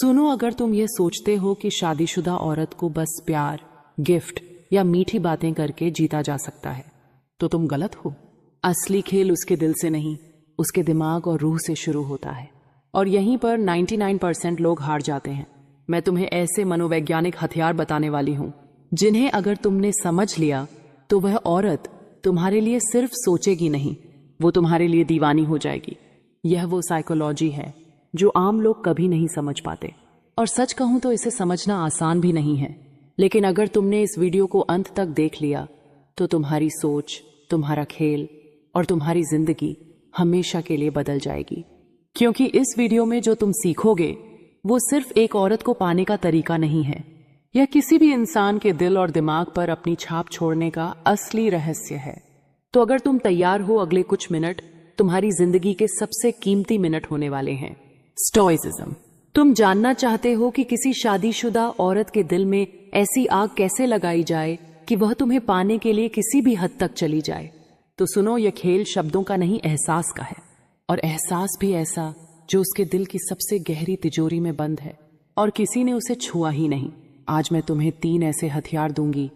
सुनो, अगर तुम ये सोचते हो कि शादीशुदा औरत को बस प्यार, गिफ्ट या मीठी बातें करके जीता जा सकता है तो तुम गलत हो। असली खेल उसके दिल से नहीं, उसके दिमाग और रूह से शुरू होता है। और यहीं पर 99% लोग हार जाते हैं। मैं तुम्हें ऐसे मनोवैज्ञानिक हथियार बताने वाली हूं जिन्हें अगर तुमने समझ लिया तो वह औरत तुम्हारे लिए सिर्फ सोचेगी नहीं, वो तुम्हारे लिए दीवानी हो जाएगी। यह वो साइकोलॉजी है जो आम लोग कभी नहीं समझ पाते। और सच कहूं तो इसे समझना आसान भी नहीं है। लेकिन अगर तुमने इस वीडियो को अंत तक देख लिया तो तुम्हारी सोच, तुम्हारा खेल और तुम्हारी जिंदगी हमेशा के लिए बदल जाएगी। क्योंकि इस वीडियो में जो तुम सीखोगे वो सिर्फ एक औरत को पाने का तरीका नहीं है, यह किसी भी इंसान के दिल और दिमाग पर अपनी छाप छोड़ने का असली रहस्य है। तो अगर तुम तैयार हो, अगले कुछ मिनट तुम्हारी जिंदगी के सबसे कीमती मिनट होने वाले हैं। स्टोइसिज्म। तुम जानना चाहते हो कि किसी शादीशुदा औरत के दिल में ऐसी आग कैसे लगाई जाए कि वह तुम्हें पाने के लिए किसी भी हद तक चली जाए। तो सुनो, यह खेल शब्दों का नहीं, एहसास का है। और एहसास भी ऐसा जो उसके दिल की सबसे गहरी तिजोरी में बंद है और किसी ने उसे छुआ ही नहीं। आज मैं तुम्हें 3 ऐसे हथियार दूंगी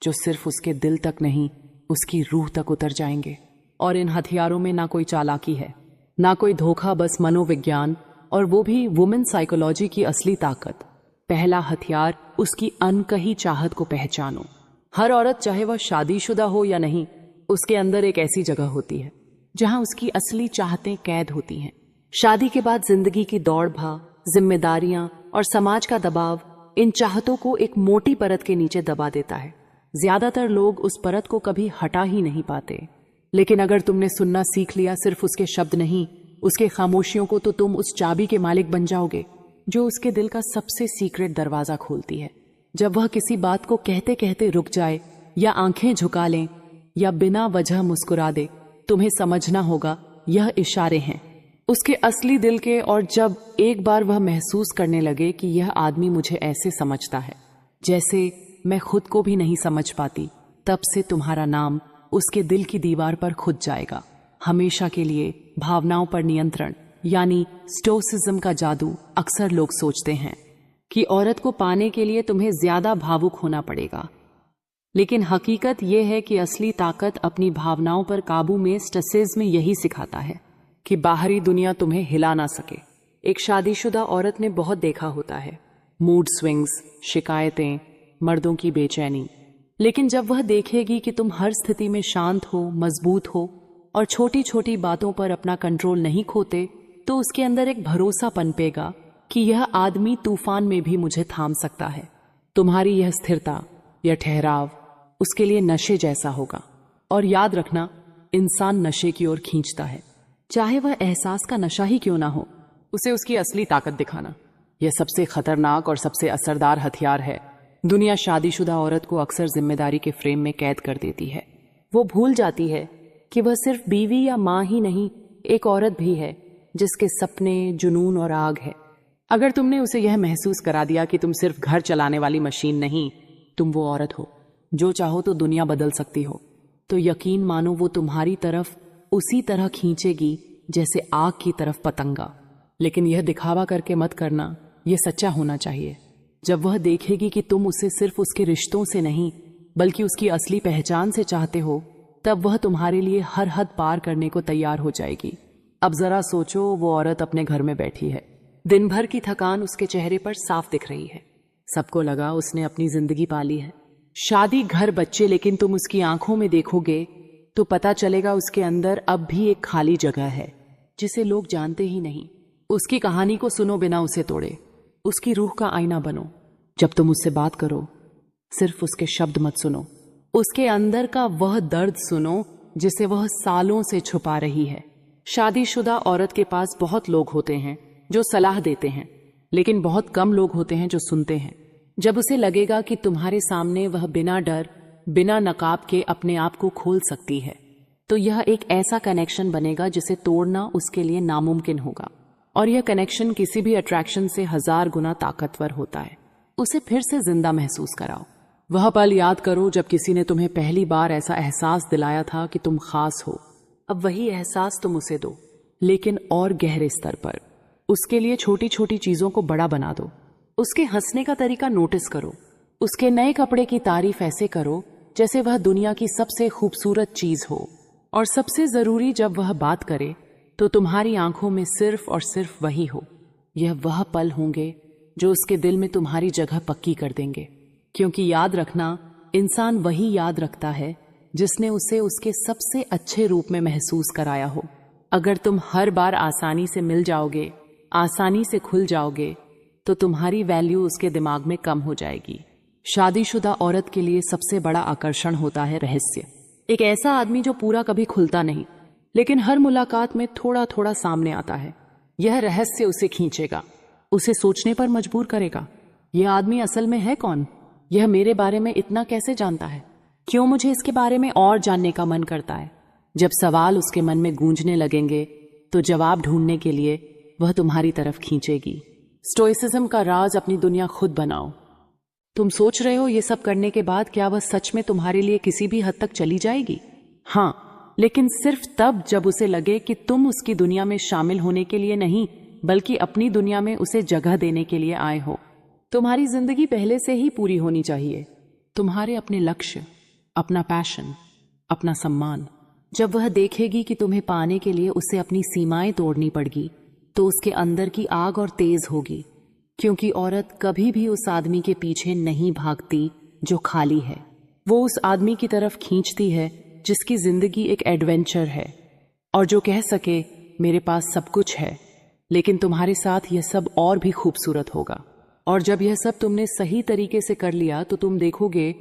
जो सिर्फ उसके दिल तक नहीं, उसकी रूह तक उतर जाएंगे। और इन हथियारों में ना कोई चालाकी है, ना कोई धोखा, बस मनोविज्ञान, और वो भी वुमेन साइकोलॉजी की असली ताकत। पहला हथियार, उसकी अनकही चाहत को पहचानो। हर औरत, चाहे वह शादीशुदा हो या नहीं, उसके अंदर एक ऐसी जगह होती है जहां उसकी असली चाहतें कैद होती हैं। शादी के बाद जिंदगी की दौड़ भाग, जिम्मेदारियां और समाज का दबाव इन चाहतों को एक मोटी परत के नीचे दबा देता है। ज्यादातर लोग उस परत को कभी हटा ही नहीं पाते। लेकिन अगर तुमने सुनना सीख लिया, सिर्फ उसके शब्द नहीं, उसके खामोशियों को, तो तुम उस चाबी के मालिक बन जाओगे जो उसके दिल का सबसे सीक्रेट दरवाजा खोलती है। जब वह किसी बात को कहते कहते रुक जाए या आंखें झुका लें या बिना वजह मुस्कुरा दे, तुम्हें समझना होगा यह इशारे हैं उसके असली दिल के। और जब एक बार वह महसूस करने लगे कि यह आदमी मुझे ऐसे समझता है जैसे मैं खुद को भी नहीं समझ पाती, तब से तुम्हारा नाम उसके दिल की दीवार पर खुद जाएगा, हमेशा के लिए। भावनाओं पर नियंत्रण यानी स्टोइसिज्म का जादू। अक्सर लोग सोचते हैं कि औरत को पाने के लिए तुम्हें ज्यादा भावुक होना पड़ेगा, लेकिन हकीकत यह है कि असली ताकत अपनी भावनाओं पर काबू में स्टोइसिज्म यही सिखाता है कि बाहरी दुनिया तुम्हें हिला ना सके। एक शादीशुदा औरत ने बहुत देखा होता है, मूड स्विंग्स, शिकायतें, मर्दों की बेचैनी। लेकिन जब वह देखेगी कि तुम हर स्थिति में शांत हो, मजबूत हो और छोटी छोटी बातों पर अपना कंट्रोल नहीं खोते, तो उसके अंदर एक भरोसा पनपेगा कि यह आदमी तूफान में भी मुझे थाम सकता है। तुम्हारी यह स्थिरता, यह ठहराव उसके लिए नशे जैसा होगा। और याद रखना, इंसान नशे की ओर खींचता है, चाहे वह एहसास का नशा ही क्यों ना हो। उसे उसकी असली ताकत दिखाना, यह सबसे खतरनाक और सबसे असरदार हथियार है। दुनिया शादीशुदा औरत को अक्सर जिम्मेदारी के फ्रेम में कैद कर देती है। वो भूल जाती है कि वह सिर्फ बीवी या माँ ही नहीं, एक औरत भी है जिसके सपने, जुनून और आग है। अगर तुमने उसे यह महसूस करा दिया कि तुम सिर्फ घर चलाने वाली मशीन नहीं, तुम वो औरत हो जो चाहो तो दुनिया बदल सकती हो, तो यकीन मानो वो तुम्हारी तरफ उसी तरह खींचेगी जैसे आग की तरफ पतंगा। लेकिन यह दिखावा करके मत करना, यह सच्चा होना चाहिए। जब वह देखेगी कि तुम उसे सिर्फ उसके रिश्तों से नहीं बल्कि उसकी असली पहचान से चाहते हो, तब वह तुम्हारे लिए हर हद पार करने को तैयार हो जाएगी। अब जरा सोचो, वो औरत अपने घर में बैठी है, दिन भर की थकान उसके चेहरे पर साफ दिख रही है। सबको लगा उसने अपनी जिंदगी पाली है, शादी, घर, बच्चे। लेकिन तुम उसकी आंखों में देखोगे तो पता चलेगा उसके अंदर अब भी एक खाली जगह है जिसे लोग जानते ही नहीं। उसकी कहानी को सुनो बिना उसे तोड़े, उसकी रूह का आईना बनो। जब तुम उससे बात करो, सिर्फ उसके शब्द मत सुनो, उसके अंदर का वह दर्द सुनो जिसे वह सालों से छुपा रही है। शादीशुदा औरत के पास बहुत लोग होते हैं जो सलाह देते हैं, लेकिन बहुत कम लोग होते हैं जो सुनते हैं। जब उसे लगेगा कि तुम्हारे सामने वह बिना डर, बिना नकाब के अपने आप को खोल सकती है, तो यह एक ऐसा कनेक्शन बनेगा जिसे तोड़ना उसके लिए नामुमकिन होगा। और यह कनेक्शन किसी भी अट्रैक्शन से 1000 गुना ताकतवर होता है। उसे फिर से जिंदा महसूस कराओ। वह पल याद करो जब किसी ने तुम्हें पहली बार ऐसा एहसास दिलाया था कि तुम खास हो। अब वही एहसास तुम उसे दो, लेकिन और गहरे स्तर पर। उसके लिए छोटी छोटी चीजों को बड़ा बना दो। उसके हंसने का तरीका नोटिस करो। उसके नए कपड़े की तारीफ ऐसे करो जैसे वह दुनिया की सबसे खूबसूरत चीज हो। और सबसे जरूरी, जब वह बात करे तो तुम्हारी आंखों में सिर्फ और सिर्फ वही हो। यह वह पल होंगे जो उसके दिल में तुम्हारी जगह पक्की कर देंगे। क्योंकि याद रखना, इंसान वही याद रखता है जिसने उसे उसके सबसे अच्छे रूप में महसूस कराया हो। अगर तुम हर बार आसानी से मिल जाओगे, आसानी से खुल जाओगे, तो तुम्हारी वैल्यू उसके दिमाग में कम हो जाएगी। शादीशुदा औरत के लिए सबसे बड़ा आकर्षण होता है रहस्य। एक ऐसा आदमी जो पूरा कभी खुलता नहीं, लेकिन हर मुलाकात में थोड़ा थोड़ा सामने आता है। यह रहस्य उसे खींचेगा, उसे सोचने पर मजबूर करेगा। यह आदमी असल में है कौन? यह मेरे बारे में इतना कैसे जानता है? क्यों मुझे इसके बारे में और जानने का मन करता है? जब सवाल उसके मन में गूंजने लगेंगे तो जवाब ढूंढने के लिए वह तुम्हारी तरफ खींचेगी। स्टोइसिज्म का राज अपनी दुनिया खुद बनाओ। तुम सोच रहे हो ये सब करने के बाद क्या वह सच में तुम्हारे लिए किसी भी हद तक चली जाएगी? हाँ, लेकिन सिर्फ तब जब उसे लगे कि तुम उसकी दुनिया में शामिल होने के लिए नहीं, बल्कि अपनी दुनिया में उसे जगह देने के लिए आए हो। तुम्हारी जिंदगी पहले से ही पूरी होनी चाहिए। तुम्हारे अपने लक्ष्य, अपना पैशन, अपना सम्मान। जब वह देखेगी कि तुम्हें पाने के लिए उसे अपनी सीमाएं तोड़नी पड़गी, तो उसके अंदर की आग और तेज होगी। क्योंकि औरत कभी भी उस आदमी के पीछे नहीं भागती जो खाली है। वो उस आदमी की तरफ खींचती है जिसकी जिंदगी एक एडवेंचर है, और जो कह सके मेरे पास सब कुछ है, लेकिन तुम्हारे साथ यह सब और भी खूबसूरत होगा। और जब यह सब तुमने सही तरीके से कर लिया तो तुम देखोगे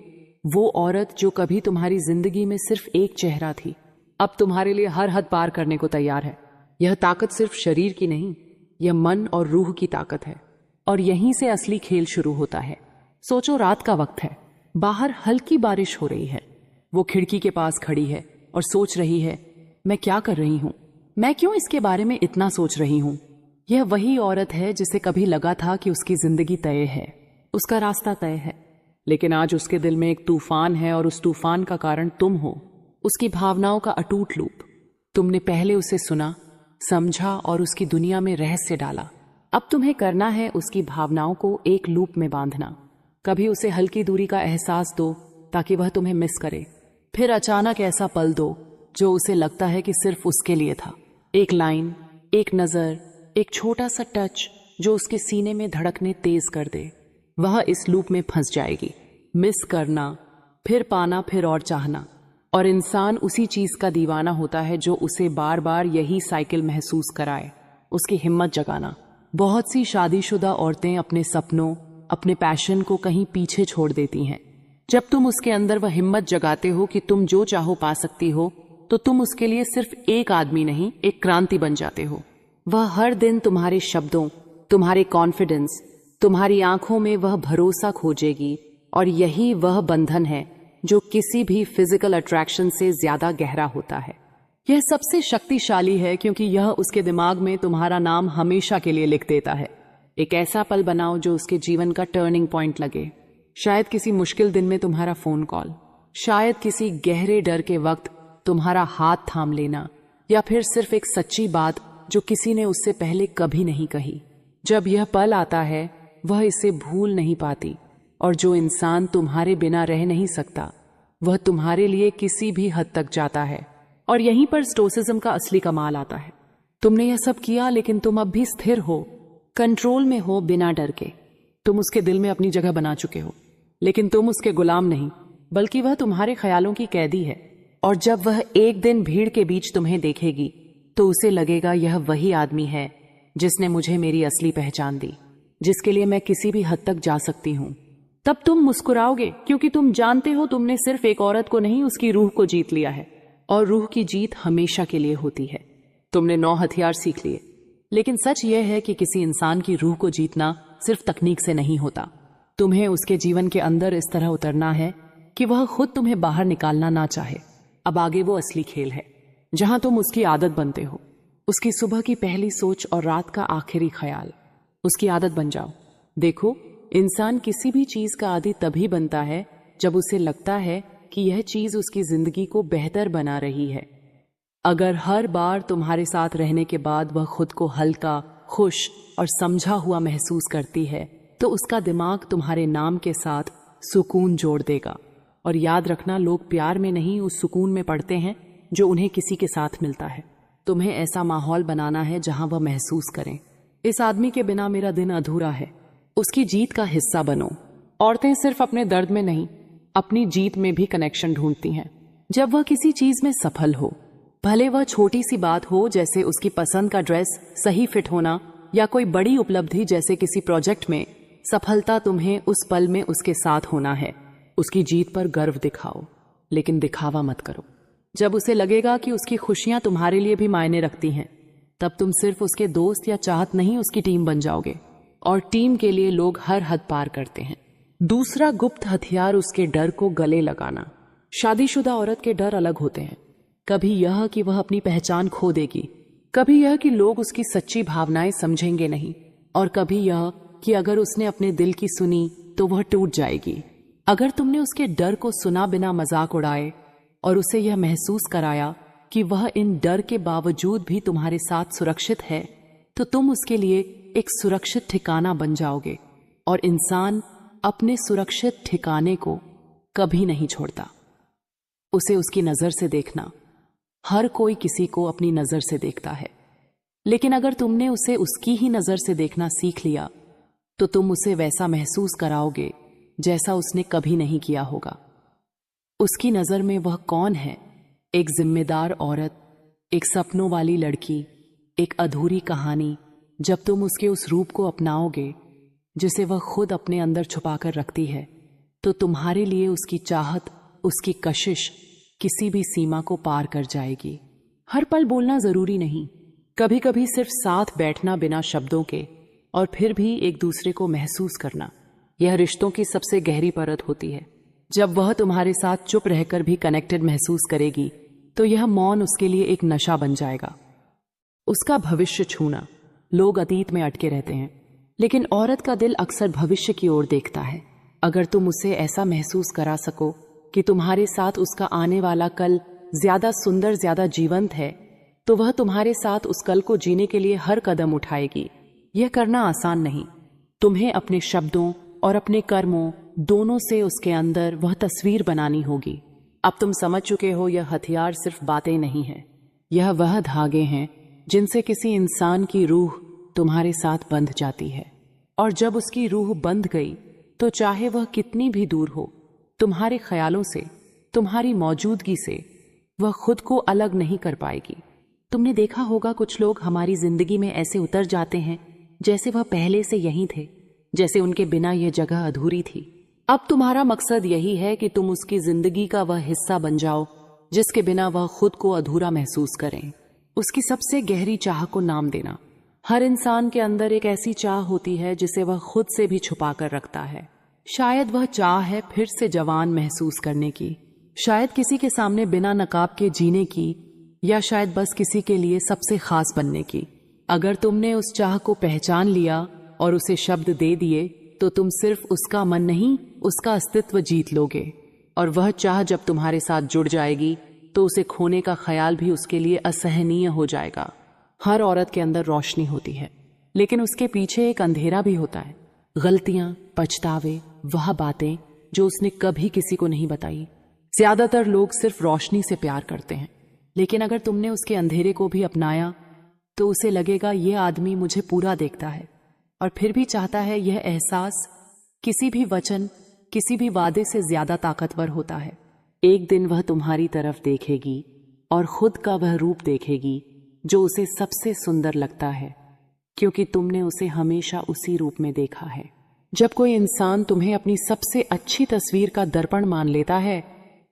वो औरत जो कभी तुम्हारी जिंदगी में सिर्फ एक चेहरा थी, अब तुम्हारे लिए हर हद पार करने को तैयार है। यह ताकत सिर्फ शरीर की नहीं, यह मन और रूह की ताकत है। और यहीं से असली खेल शुरू होता है। सोचो, रात का वक्त है, बाहर हल्की बारिश हो रही है। वो खिड़की के पास खड़ी है और सोच रही है, मैं क्या कर रही हूं? मैं क्यों इसके बारे में इतना सोच रही हूं? यह वही औरत है जिसे कभी लगा था कि उसकी जिंदगी तय है, उसका रास्ता तय है, लेकिन आज उसके दिल में एक तूफान है और उस तूफान का कारण तुम हो। उसकी भावनाओं का अटूट लूप। तुमने पहले उसे सुना, समझा और उसकी दुनिया में रहस्य डाला। अब तुम्हें करना है उसकी भावनाओं को एक लूप में बांधना। कभी उसे हल्की दूरी का एहसास दो ताकि वह तुम्हें मिस करे। फिर अचानक ऐसा पल दो जो उसे लगता है कि सिर्फ उसके लिए था। एक लाइन, एक नजर, एक छोटा सा टच जो उसके सीने में धड़कने तेज कर दे। वह इस लूप में फंस जाएगी। मिस करना, फिर पाना, फिर और चाहना। और इंसान उसी चीज का दीवाना होता है जो उसे बार बार यही साइकिल महसूस कराए। उसकी हिम्मत जगाना। बहुत सी शादीशुदा औरतें अपने सपनों, अपने पैशन को कहीं पीछे छोड़ देती हैं। जब तुम उसके अंदर वह हिम्मत जगाते हो कि तुम जो चाहो पा सकती हो, तो तुम उसके लिए सिर्फ एक आदमी नहीं, एक क्रांति बन जाते हो। वह हर दिन तुम्हारे शब्दों, तुम्हारे कॉन्फिडेंस, तुम्हारी आंखों में वह भरोसा खोजेगी। और यही वह बंधन है जो किसी भी फिजिकल अट्रैक्शन से ज्यादा गहरा होता है। यह सबसे शक्तिशाली है क्योंकि यह उसके दिमाग में तुम्हारा नाम हमेशा के लिए लिख देता है। एक ऐसा पल बनाओ जो उसके जीवन का टर्निंग पॉइंट लगे। शायद किसी मुश्किल दिन में तुम्हारा फोन कॉल, शायद किसी गहरे डर के वक्त तुम्हारा हाथ थाम लेना, या फिर सिर्फ एक सच्ची बात जो किसी ने उससे पहले कभी नहीं कही। जब यह पल आता है, वह इसे भूल नहीं पाती। और जो इंसान तुम्हारे बिना रह नहीं सकता, वह तुम्हारे लिए किसी भी हद तक जाता है। और यहीं पर स्टोइसिज्म का असली कमाल आता है। तुमने यह सब किया, लेकिन तुम अब भी स्थिर हो, कंट्रोल में हो, बिना डर के। तुम उसके दिल में अपनी जगह बना चुके हो, लेकिन तुम उसके गुलाम नहीं, बल्कि वह तुम्हारे ख्यालों की कैदी है। और जब वह एक दिन भीड़ के बीच तुम्हें देखेगी, तो उसे लगेगा यह वही आदमी है जिसने मुझे मेरी असली पहचान दी, जिसके लिए मैं किसी भी हद तक जा सकती हूँ। तब तुम मुस्कुराओगे, क्योंकि तुम जानते हो तुमने सिर्फ एक औरत को नहीं, उसकी रूह को जीत लिया है। और रूह की जीत हमेशा के लिए होती है। तुमने 9 हथियार सीख लिए, लेकिन सच यह है कि किसी इंसान की रूह को जीतना सिर्फ तकनीक से नहीं होता। तुम्हें उसके जीवन के अंदर इस तरह उतरना है कि वह खुद तुम्हें बाहर निकालना ना चाहे। अब आगे वो असली खेल है, जहां तुम उसकी आदत बनते हो। उसकी सुबह की पहली सोच और रात का आखिरी ख्याल। उसकी आदत बन जाओ। देखो, इंसान किसी भी चीज का आदी तभी बनता है जब उसे लगता है कि यह चीज उसकी जिंदगी को बेहतर बना रही है। अगर हर बार तुम्हारे साथ रहने के बाद वह खुद को हल्का, खुश और समझा हुआ महसूस करती है तो उसका दिमाग तुम्हारे नाम के साथ सुकून जोड़ देगा। और याद रखना, लोग प्यार में नहीं उस सुकून में पड़ते हैं जो उन्हें किसी के साथ मिलता है। तुम्हें ऐसा माहौल बनाना है जहां वह महसूस करें, इस आदमी के बिना मेरा दिन अधूरा है। उसकी जीत का हिस्सा बनो। औरतें सिर्फ अपने दर्द में नहीं, अपनी जीत में भी कनेक्शन ढूंढती हैं। जब वह किसी चीज में सफल हो, भले वह छोटी सी बात हो जैसे उसकी पसंद का ड्रेस सही फिट होना, या कोई बड़ी उपलब्धि जैसे किसी प्रोजेक्ट में सफलता, तुम्हें उस पल में उसके साथ होना है। उसकी जीत पर गर्व दिखाओ, लेकिन दिखावा मत करो। जब उसे लगेगा कि उसकी खुशियां तुम्हारे लिए भी मायने रखती हैं, तब तुम सिर्फ उसके दोस्त या चाहत नहीं, उसकी टीम बन जाओगे। और टीम के लिए लोग हर हद पार करते हैं। दूसरा गुप्त हथियार, उसके डर को गले लगाना। शादीशुदा औरत के डर अलग होते हैं। कभी यह कि वह अपनी पहचान खो देगी, कभी यह कि लोग उसकी सच्ची भावनाएं समझेंगे नहीं, और कभी यह कि अगर उसने अपने दिल की सुनी तो वह टूट जाएगी। अगर तुमने उसके डर को सुना बिना मजाक उड़ाए और उसे यह महसूस कराया कि वह इन डर के बावजूद भी तुम्हारे साथ सुरक्षित है, तो तुम उसके लिए एक सुरक्षित ठिकाना बन जाओगे। और इंसान अपने सुरक्षित ठिकाने को कभी नहीं छोड़ता। उसे उसकी नजर से देखना। हर कोई किसी को अपनी नजर से देखता है, लेकिन अगर तुमने उसे उसकी ही नजर से देखना सीख लिया तो तुम उसे वैसा महसूस कराओगे जैसा उसने कभी नहीं किया होगा। उसकी नजर में वह कौन है? एक जिम्मेदार औरत, एक सपनों वाली लड़की, एक अधूरी कहानी। जब तुम उसके उस रूप को अपनाओगे जिसे वह खुद अपने अंदर छुपाकर रखती है, तो तुम्हारे लिए उसकी चाहत, उसकी कशिश किसी भी सीमा को पार कर जाएगी। हर पल बोलना जरूरी नहीं, कभी कभी सिर्फ साथ बैठना बिना शब्दों के, और फिर भी एक दूसरे को महसूस करना, यह रिश्तों की सबसे गहरी परत होती है। जब वह तुम्हारे साथ चुप रहकर भी कनेक्टेड महसूस करेगी तो यह मौन उसके लिए एक नशा बन जाएगा। उसका भविष्य छूना। लोग अतीत में अटके रहते हैं, लेकिन औरत का दिल अक्सर भविष्य की ओर देखता है। अगर तुम उसे ऐसा महसूस करा सको कि तुम्हारे साथ उसका आने वाला कल ज्यादा सुंदर, ज्यादा जीवंत है, तो वह तुम्हारे साथ उस कल को जीने के लिए हर कदम उठाएगी। यह करना आसान नहीं। तुम्हें अपने शब्दों और अपने कर्मों दोनों से उसके अंदर वह तस्वीर बनानी होगी। अब तुम समझ चुके हो, यह हथियार सिर्फ बातें नहीं है, यह वह धागे हैं जिनसे किसी इंसान की रूह तुम्हारे साथ बंध जाती है। और जब उसकी रूह बंध गई तो चाहे वह कितनी भी दूर हो, तुम्हारे ख्यालों से, तुम्हारी मौजूदगी से वह खुद को अलग नहीं कर पाएगी। तुमने देखा होगा, कुछ लोग हमारी जिंदगी में ऐसे उतर जाते हैं जैसे वह पहले से यहीं थे, जैसे उनके बिना यह जगह अधूरी थी। अब तुम्हारा मकसद यही है कि तुम उसकी जिंदगी का वह हिस्सा बन जाओ जिसके बिना वह खुद को अधूरा महसूस करें। उसकी सबसे गहरी चाह को नाम देना। हर इंसान के अंदर एक ऐसी चाह होती है जिसे वह खुद से भी छुपा कर रखता है। शायद वह चाह है फिर से जवान महसूस करने की, शायद किसी के सामने बिना नकाब के जीने की, या शायद बस किसी के लिए सबसे खास बनने की। अगर तुमने उस चाह को पहचान लिया और उसे शब्द दे दिए तो तुम सिर्फ उसका मन नहीं, उसका अस्तित्व जीत लोगे। और वह चाह जब तुम्हारे साथ जुड़ जाएगी तो उसे खोने का ख्याल भी उसके लिए असहनीय हो जाएगा। हर औरत के अंदर रोशनी होती है, लेकिन उसके पीछे एक अंधेरा भी होता है। गलतियां, पछतावे, वह बातें जो उसने कभी किसी को नहीं बताई। ज्यादातर लोग सिर्फ रोशनी से प्यार करते हैं, लेकिन अगर तुमने उसके अंधेरे को भी अपनाया तो उसे लगेगा ये आदमी मुझे पूरा देखता है और फिर भी चाहता है। यह एहसास किसी भी वचन, किसी भी वादे से ज्यादा ताकतवर होता है। एक दिन वह तुम्हारी तरफ देखेगी और खुद का वह रूप देखेगी जो उसे सबसे सुंदर लगता है, क्योंकि तुमने उसे हमेशा उसी रूप में देखा है। जब कोई इंसान तुम्हें अपनी सबसे अच्छी तस्वीर का दर्पण मान लेता है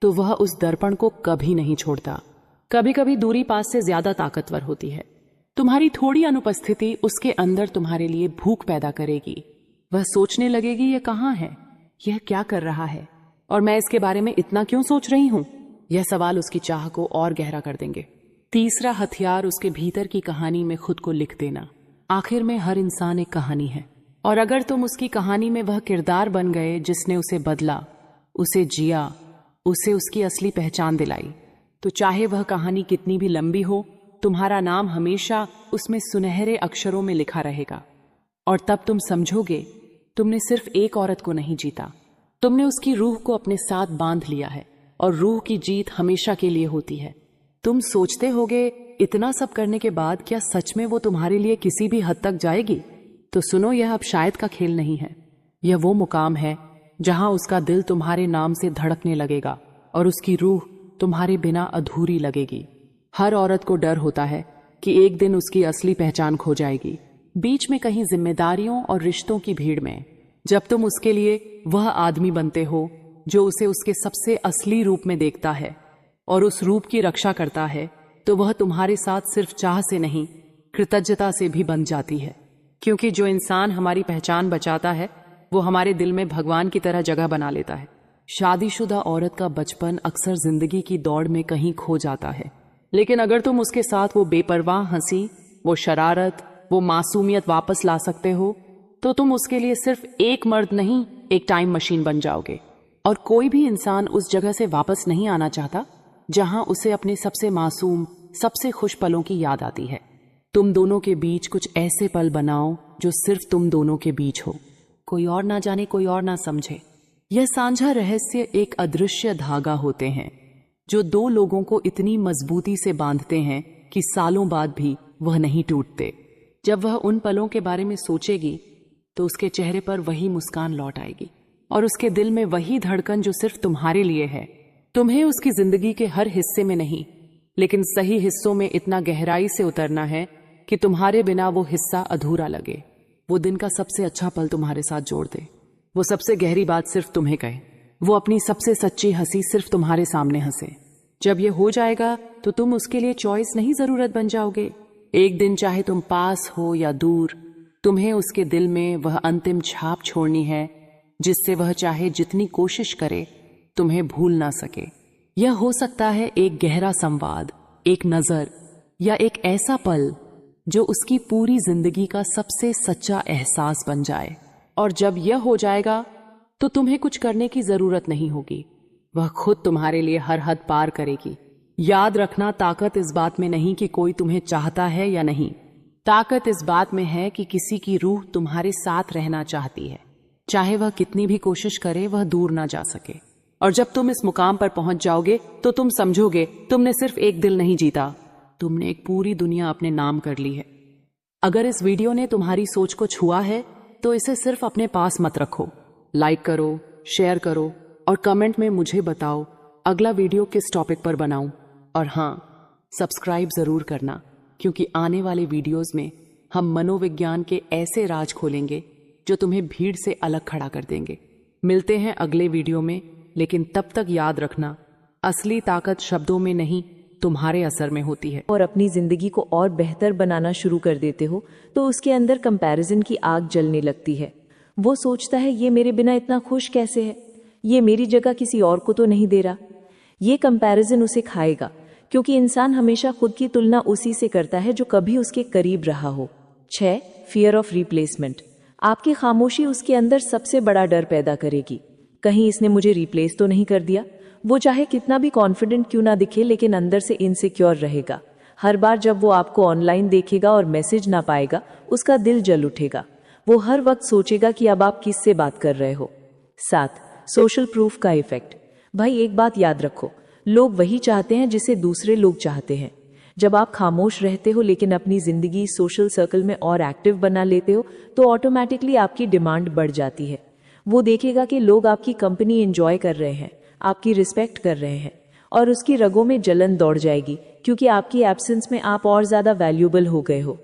तो वह उस दर्पण को कभी नहीं छोड़ता। कभी कभी दूरी पास से ज्यादा ताकतवर होती है। तुम्हारी थोड़ी अनुपस्थिति उसके अंदर तुम्हारे लिए भूख पैदा करेगी। वह सोचने लगेगी, यह कहाँ है, यह क्या कर रहा है, और मैं इसके बारे में इतना क्यों सोच रही हूं। यह सवाल उसकी चाह को और गहरा कर देंगे। तीसरा हथियार, उसके भीतर की कहानी में खुद को लिख देना। आखिर में हर इंसान एक कहानी है, और अगर तुम उसकी कहानी में वह किरदार बन गए जिसने उसे बदला, उसे जिया, उसे उसकी असली पहचान दिलाई, तो चाहे वह कहानी कितनी भी लंबी हो, तुम्हारा नाम हमेशा उसमें सुनहरे अक्षरों में लिखा रहेगा। और तब तुम समझोगे तुमने सिर्फ एक औरत को नहीं जीता, तुमने उसकी रूह को अपने साथ बांध लिया है, और रूह की जीत हमेशा के लिए होती है। तुम सोचते होगे इतना सब करने के बाद क्या सच में वो तुम्हारे लिए किसी भी हद तक जाएगी? तो सुनो, यह अब शायद का खेल नहीं है। यह वो मुकाम है जहां उसका दिल तुम्हारे नाम से धड़कने लगेगा और उसकी रूह तुम्हारे बिना अधूरी लगेगी। हर औरत को डर होता है कि एक दिन उसकी असली पहचान खो जाएगी, बीच में कहीं जिम्मेदारियों और रिश्तों की भीड़ में। जब तुम उसके लिए वह आदमी बनते हो जो उसे उसके सबसे असली रूप में देखता है और उस रूप की रक्षा करता है, तो वह तुम्हारे साथ सिर्फ चाह से नहीं, कृतज्ञता से भी बन जाती है। क्योंकि जो इंसान हमारी पहचान बचाता है वो हमारे दिल में भगवान की तरह जगह बना लेता है। शादीशुदा औरत का बचपन अक्सर जिंदगी की दौड़ में कहीं खो जाता है, लेकिन अगर तुम उसके साथ वो बेपरवाह हंसी, वो शरारत, वो मासूमियत वापस ला सकते हो, तो तुम उसके लिए सिर्फ एक मर्द नहीं, एक टाइम मशीन बन जाओगे। और कोई भी इंसान उस जगह से वापस नहीं आना चाहता जहां उसे अपने सबसे मासूम, सबसे खुश पलों की याद आती है। तुम दोनों के बीच कुछ ऐसे पल बनाओ जो सिर्फ तुम दोनों के बीच हो, कोई और ना जाने, कोई और ना समझे। यह साझा रहस्य एक अदृश्य धागा होते हैं जो दो लोगों को इतनी मजबूती से बांधते हैं कि सालों बाद भी वह नहीं टूटते। जब वह उन पलों के बारे में सोचेगी तो उसके चेहरे पर वही मुस्कान लौट आएगी और उसके दिल में वही धड़कन जो सिर्फ तुम्हारे लिए है। तुम्हें उसकी जिंदगी के हर हिस्से में नहीं, लेकिन सही हिस्सों में इतना गहराई से उतरना है कि तुम्हारे बिना वो हिस्सा अधूरा लगे। वो दिन का सबसे अच्छा पल तुम्हारे साथ जोड़ दे, वो सबसे गहरी बात सिर्फ तुम्हें कहे, वो अपनी सबसे सच्ची हंसी सिर्फ तुम्हारे सामने हंसे। जब ये हो जाएगा तो तुम उसके लिए चॉइस नहीं, जरूरत बन जाओगे। एक दिन चाहे तुम पास हो या दूर, तुम्हें उसके दिल में वह अंतिम छाप छोड़नी है जिससे वह चाहे जितनी कोशिश करे तुम्हें भूल ना सके। यह हो सकता है एक गहरा संवाद, एक नजर, या एक ऐसा पल जो उसकी पूरी जिंदगी का सबसे सच्चा एहसास बन जाए। और जब यह हो जाएगा तो तुम्हें कुछ करने की जरूरत नहीं होगी, वह खुद तुम्हारे लिए हर हद पार करेगी। याद रखना, ताकत इस बात में नहीं कि कोई तुम्हें चाहता है या नहीं, ताकत इस बात में है कि किसी की रूह तुम्हारे साथ रहना चाहती है, चाहे वह कितनी भी कोशिश करे वह दूर ना जा सके। और जब तुम इस मुकाम पर पहुंच जाओगे तो तुम समझोगे तुमने सिर्फ एक दिल नहीं जीता, तुमने एक पूरी दुनिया अपने नाम कर ली है। अगर इस वीडियो ने तुम्हारी सोच को छुआ है तो इसे सिर्फ अपने पास मत रखो, लाइक करो, शेयर करो और कमेंट में मुझे बताओ अगला वीडियो किस टॉपिक पर बनाऊं। और हाँ, सब्सक्राइब जरूर करना, क्योंकि आने वाले वीडियोस में हम मनोविज्ञान के ऐसे राज खोलेंगे जो तुम्हें भीड़ से अलग खड़ा कर देंगे। मिलते हैं अगले वीडियो में, लेकिन तब तक याद रखना, असली ताकत शब्दों में नहीं, तुम्हारे असर में होती है। और अपनी जिंदगी को और बेहतर बनाना शुरू कर देते हो तो उसके अंदर कंपैरिजन की आग जलने लगती है। वो सोचता है ये मेरे बिना इतना खुश कैसे है, ये मेरी जगह किसी और को तो नहीं दे रहा। ये कंपैरिजन उसे खाएगा, क्योंकि इंसान हमेशा खुद की तुलना उसी से करता है जो कभी उसके करीब रहा हो। 6. Fear of replacement. आपकी खामोशी उसके अंदर सबसे बड़ा डर पैदा करेगी, कहीं इसने मुझे रिप्लेस तो नहीं कर दिया। वो चाहे कितना भी कॉन्फिडेंट क्यों ना दिखे, लेकिन अंदर से इनसिक्योर रहेगा। हर बार जब वो आपको ऑनलाइन देखेगा और मैसेज ना पाएगा, उसका दिल जल उठेगा। वो हर वक्त सोचेगा कि अब आप किससे बात कर रहे हो। 7. सोशल प्रूफ का इफेक्ट। भाई एक बात याद रखो, लोग वही चाहते हैं जिसे दूसरे लोग चाहते हैं। जब आप खामोश रहते हो लेकिन अपनी जिंदगी सोशल सर्कल में और एक्टिव बना लेते हो तो ऑटोमेटिकली आपकी डिमांड बढ़ जाती है। वो देखेगा कि लोग आपकी कंपनी एंजॉय कर रहे हैं, आपकी रिस्पेक्ट कर रहे हैं, और उसकी रगों में जलन दौड़ जाएगी, क्योंकि आपकी एब्सेंस में आप और ज्यादा वैल्यूएबल हो गए हो।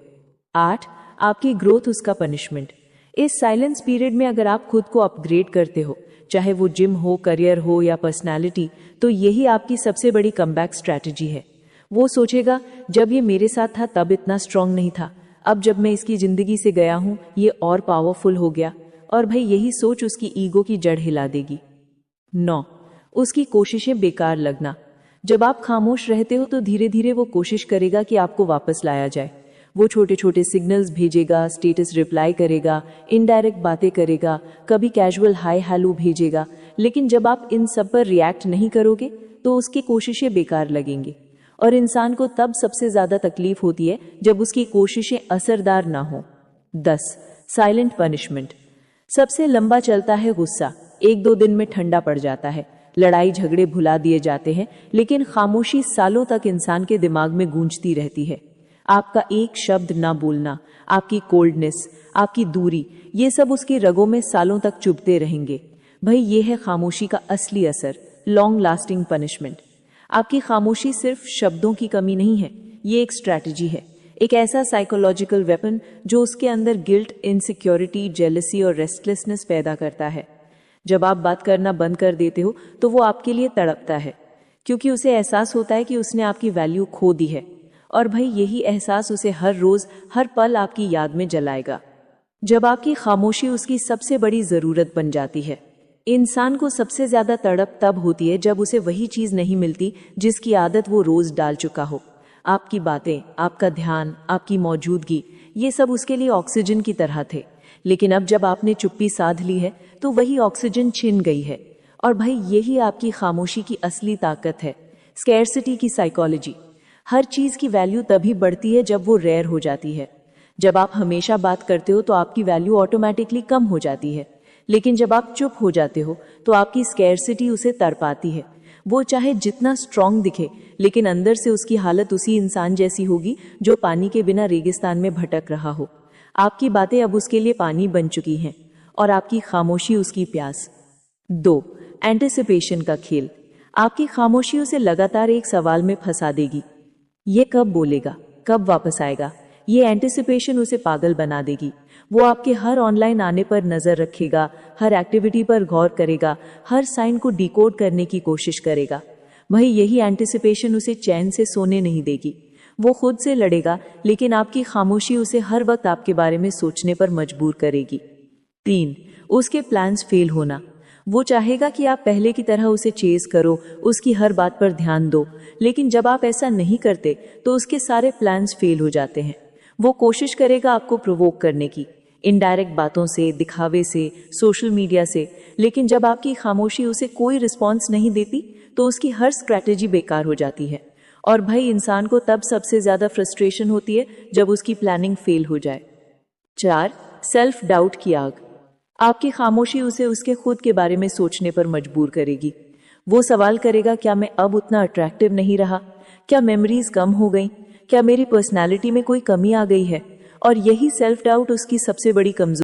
8. आपकी ग्रोथ उसका पनिशमेंट। इस साइलेंस पीरियड में अगर आप खुद को अपग्रेड करते हो, चाहे वो जिम हो, करियर हो या पर्सनालिटी, तो यही आपकी सबसे बड़ी कमबैक स्ट्रैटेजी है। वो सोचेगा जब ये मेरे साथ था तब इतना स्ट्रांग नहीं था, अब जब मैं इसकी जिंदगी से गया हूं ये और पावरफुल हो गया। और भाई यही सोच उसकी ईगो की जड़ हिला देगी। 9. उसकी कोशिशें बेकार लगना। जब आप खामोश रहते हो तो धीरे धीरे वो कोशिश करेगा कि आपको वापस लाया जाए। वो छोटे छोटे सिग्नल्स भेजेगा, स्टेटस रिप्लाई करेगा, इनडायरेक्ट बातें करेगा, कभी कैजुअल हाय हेलो भेजेगा। लेकिन जब आप इन सब पर रिएक्ट नहीं करोगे तो उसकी कोशिशें बेकार लगेंगी। और इंसान को तब सबसे ज्यादा तकलीफ होती है जब उसकी कोशिशें असरदार ना हो। 10. Silent punishment. सबसे लंबा चलता है गुस्सा, 1-2 दिन में ठंडा पड़ जाता है, लड़ाई झगड़े भुला दिए जाते हैं, लेकिन खामोशी सालों तक इंसान के दिमाग में गूंजती रहती है। आपका एक शब्द ना बोलना, आपकी कोल्डनेस, आपकी दूरी, ये सब उसकी रगों में सालों तक चुभते रहेंगे। भाई ये है खामोशी का असली असर, लॉन्ग लास्टिंग पनिशमेंट। आपकी खामोशी सिर्फ शब्दों की कमी नहीं है, ये एक स्ट्रैटेजी है, एक ऐसा साइकोलॉजिकल वेपन जो उसके अंदर गिल्ट, इनसिक्योरिटी, जेलसी और रेस्टलेसनेस पैदा करता है। जब आप बात करना बंद कर देते हो तो वो आपके लिए तड़पता है, क्योंकि उसे एहसास होता है कि उसने आपकी वैल्यू खो दी है। और भाई यही एहसास उसे हर रोज, हर पल आपकी याद में जलाएगा। जब आपकी खामोशी उसकी सबसे बड़ी जरूरत बन जाती है। इंसान को सबसे ज्यादा तड़प तब होती है जब उसे वही चीज नहीं मिलती जिसकी आदत वो रोज डाल चुका हो। आपकी बातें, आपका ध्यान, आपकी मौजूदगी, ये सब उसके लिए ऑक्सीजन की तरह थे, लेकिन अब जब आपने चुप्पी साध ली है तो वही ऑक्सीजन छिन गई है। और भाई यही आपकी खामोशी की असली ताकत है, स्कैरसिटी की साइकोलॉजी। हर चीज की वैल्यू तभी बढ़ती है जब वो रेयर हो जाती है। जब आप हमेशा बात करते हो तो आपकी वैल्यू ऑटोमेटिकली कम हो जाती है, लेकिन जब आप चुप हो जाते हो तो आपकी स्कैरसिटी उसे तड़पाती है। वो चाहे जितना स्ट्रांग दिखे, लेकिन अंदर से उसकी हालत उसी इंसान जैसी होगी जो पानी के बिना रेगिस्तान में भटक रहा हो। आपकी बातें अब उसके लिए पानी बन चुकी हैं और आपकी खामोशी उसकी प्यास। 2. एंटिसिपेशन का खेल। आपकी खामोशी उसे लगातार एक सवाल में फंसा देगी। ये कब बोलेगा, कब वापस आएगा? ये एंटिसिपेशन उसे पागल बना देगी। वो आपके हर ऑनलाइन आने पर नजर रखेगा, हर एक्टिविटी पर गौर करेगा, हर साइन को डिकोड करने की कोशिश करेगा। वही यही एंटिसिपेशन उसे चैन से सोने नहीं देगी। वो खुद से लड़ेगा, लेकिन आपकी खामोशी उसे हर वक्त आपके बारे में सोचने पर मजबूर करेगी। 3. उसके प्लान्स फेल होना। वो चाहेगा कि आप पहले की तरह उसे चेज करो, उसकी हर बात पर ध्यान दो, लेकिन जब आप ऐसा नहीं करते तो उसके सारे प्लान्स फेल हो जाते हैं। वो कोशिश करेगा आपको प्रोवोक करने की, इनडायरेक्ट बातों से, दिखावे से, सोशल मीडिया से, लेकिन जब आपकी खामोशी उसे कोई रिस्पॉन्स नहीं देती तो उसकी हर स्ट्रैटेजी बेकार हो जाती है। और भाई इंसान को तब सबसे ज्यादा फ्रस्ट्रेशन होती है जब उसकी प्लानिंग फेल हो जाए। 4. सेल्फ डाउट की आग। आपकी खामोशी उसे उसके खुद के बारे में सोचने पर मजबूर करेगी। वो सवाल करेगा, क्या मैं अब उतना अट्रैक्टिव नहीं रहा? क्या मेमोरीज कम हो गई? क्या मेरी पर्सनालिटी में कोई कमी आ गई है? और यही सेल्फ डाउट उसकी सबसे बड़ी कमजोरी